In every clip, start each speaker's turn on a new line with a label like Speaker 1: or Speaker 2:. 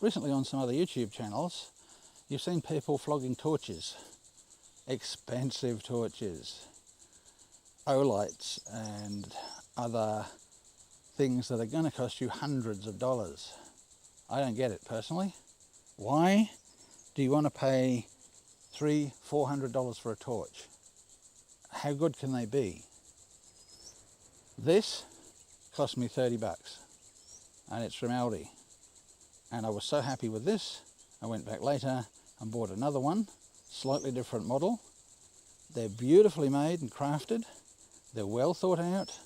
Speaker 1: recently on some other YouTube channels, you've seen people flogging torches, expensive torches, Olights and other things that are going to cost you hundreds of dollars. I don't get it personally. Why do you want to pay $300-400 for a torch? How good can they be? This cost me 30 bucks and it's from Aldi. And I was so happy with this, I went back later and bought another one, slightly different model. They're beautifully made and crafted. They're well thought out.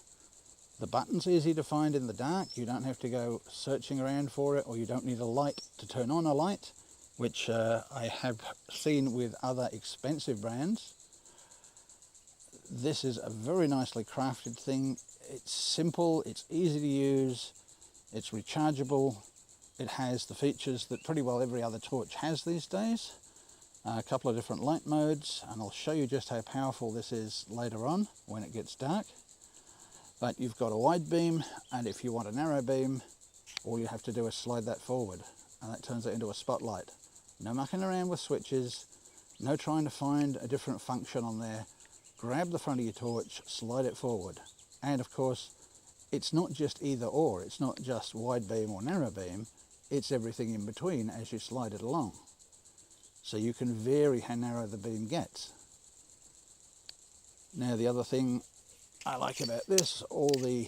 Speaker 1: The button's easy to find in the dark. You don't have to go searching around for it, or you don't need a light to turn on a light, which I have seen with other expensive brands. This is a very nicely crafted thing. It's simple, it's easy to use, it's rechargeable. It has the features that pretty well every other torch has these days. A couple of different light modes, and I'll show you just how powerful this is later on when it gets dark. But you've got a wide beam, and if you want a narrow beam, all you have to do is slide that forward, and that turns it into a spotlight. No mucking around with switches, no trying to find a different function on there. Grab the front of your torch, slide it forward. And of course, it's not just either or, it's not just wide beam or narrow beam, it's everything in between as you slide it along. So you can vary how narrow the beam gets. Now the other thing I like about this, all the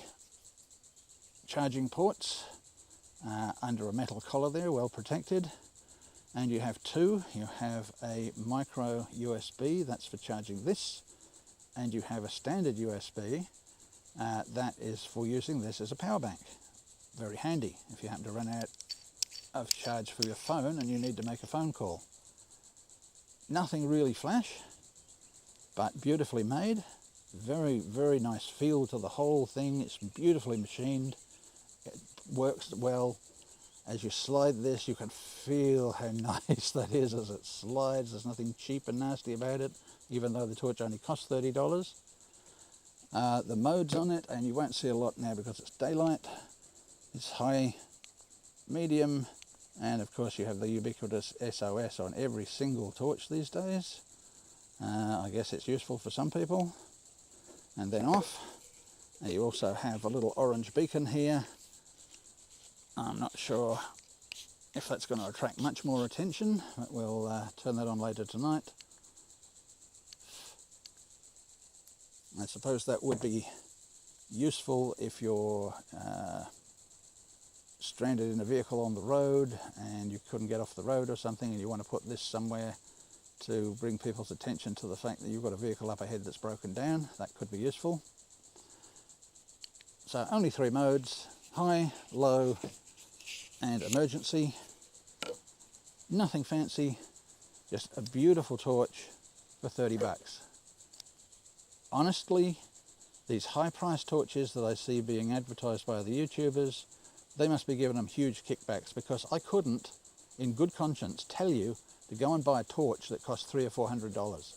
Speaker 1: charging ports under a metal collar there, well protected. And you have two. You have a micro USB, that's for charging this, and you have a standard USB that is for using this as a power bank. Very handy if you happen to run out of charge for your phone and you need to make a phone call. Nothing really flash, but beautifully made. Very, very nice feel to the whole thing. It's beautifully machined. It works well. As you slide this, you can feel how nice that is as it slides. There's nothing cheap and nasty about it, even though the torch only costs $30. The modes on it, and you won't see a lot now because it's daylight. It's high, medium, and of course you have the ubiquitous SOS on every single torch these days. I guess it's useful for some people. And then off. And you also have a little orange beacon here. I'm not sure if that's going to attract much more attention, but we'll turn that on later tonight. I suppose that would be useful if you're stranded in a vehicle on the road and you couldn't get off the road or something, and you want to put this somewhere to bring people's attention to the fact that you've got a vehicle up ahead that's broken down. That could be useful. So only three modes: high, low, and emergency. Nothing fancy, just a beautiful torch for 30 bucks. Honestly, these high-priced torches that I see being advertised by the YouTubers, they must be giving them huge kickbacks, because I couldn't, in good conscience, tell you to go and buy a torch that costs $300 or $400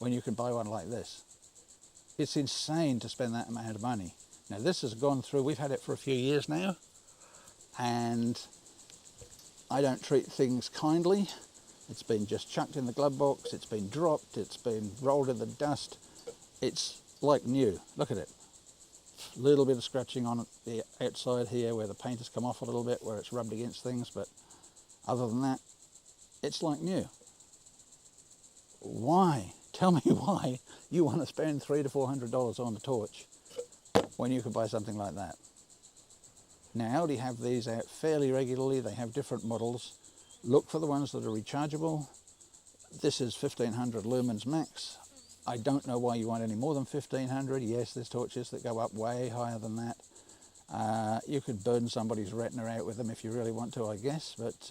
Speaker 1: when you can buy one like this. It's insane to spend that amount of money. Now this has gone through, we've had it for a few years now, and I don't treat things kindly. It's been just chucked in the glove box, it's been dropped, it's been rolled in the dust. It's like new. Look at it. A little bit of scratching on the outside here where the paint has come off a little bit, where it's rubbed against things, but other than that, it's like new. Why? Tell me why you want to spend $300 to $400 on a torch when you could buy something like that. Now Aldi have these out fairly regularly. They have different models. Look for the ones that are rechargeable. This is 1500 lumens max. I don't know why you want any more than 1500. Yes, there's torches that go up way higher than that. You could burn somebody's retina out with them if you really want to, I guess, but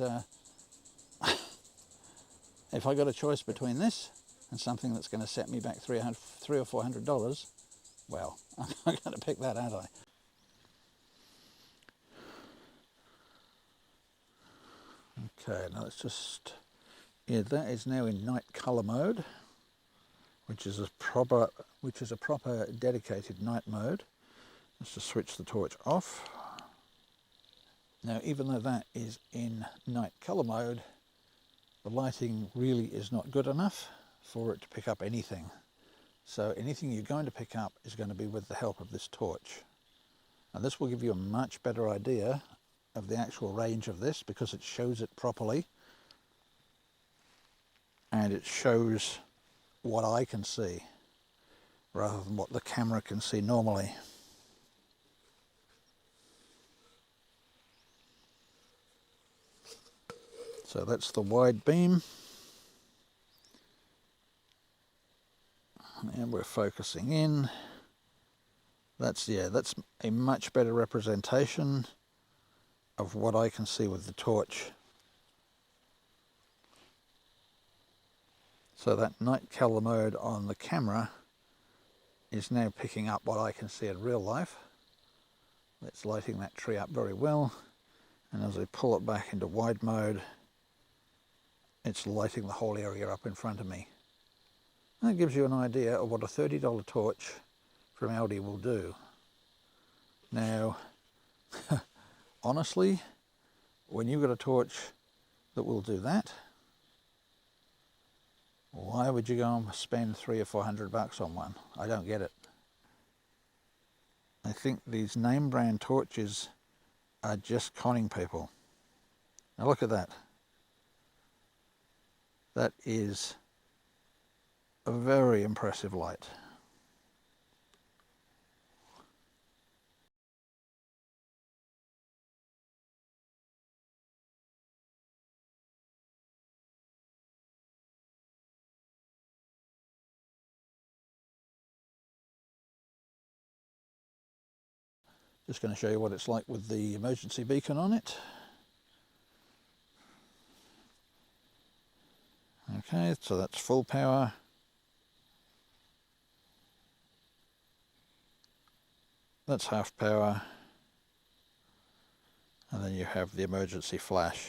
Speaker 1: if I got a choice between this and something that's going to set me back $300 or $400, well, I'm going to pick that, aren't I? Okay, now let's just, yeah, that is now in night color mode, which is a proper dedicated night mode. Let's just switch the torch off. Now, even though that is in night color mode, the lighting really is not good enough for it to pick up anything. So anything you're going to pick up is going to be with the help of this torch. And this will give you a much better idea of the actual range of this, because it shows it properly and it shows what I can see rather than what the camera can see normally. So that's the wide beam, and we're focusing in. That's a much better representation of what I can see with the torch. So that night color mode on the camera is now picking up what I can see in real life. It's lighting that tree up very well, and as I pull it back into wide mode, it's lighting the whole area up in front of me. And that gives you an idea of what a $30 torch from Aldi will do. Now, honestly, when you've got a torch that will do that, why would you go and spend $300 or $400 on one? I don't get it. I think these name brand torches are just conning people. Now look at that. That is a very impressive light. Just going to show you what it's like with the emergency beacon on it. Okay, so that's full power. That's half power. And then you have the emergency flash.